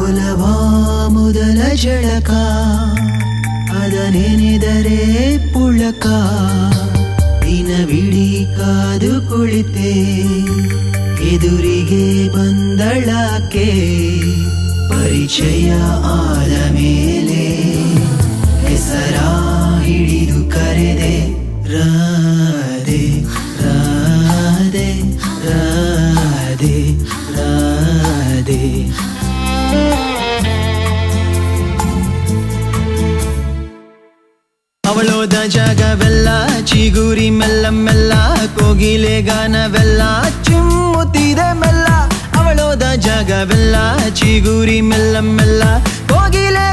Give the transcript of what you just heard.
ಒಲವ ಮೊದಲ ಜಳಕ ಅದ ನೆನೆದರೆ ಪುಳಕ ದಿನವಿಡೀ ಕಾದು ಕುಳಿತೆ ಎದುರಿಗೆ ಬಂದಳಾಕೆ ಪರಿಚಯ ಆದ ಮೇಲೆ ಹೆಸರ ಹಿಡಿದು ಕರೆದೆ ರಾಧೆ ರಾಧೆ ರಾಧೆ ರಾಧೆ ಅವಳೋದ ಜಾಗವೆಲ್ಲ ಚಿಗುರಿ ಮೆಲ್ಲ ಮೆಲ್ಲ ಕೋಗಿಲೆ ಗಾನವೆಲ್ಲ ಚಿಮ್ಮುತ್ತಿದೆ ಮೆಲ್ಲ ಅವಳೋದ ಜಾಗವೆಲ್ಲ ಚಿಗುರಿ ಮೆಲ್ಲ ಮೆಲ್ಲ ಕೋಗಿಲೆ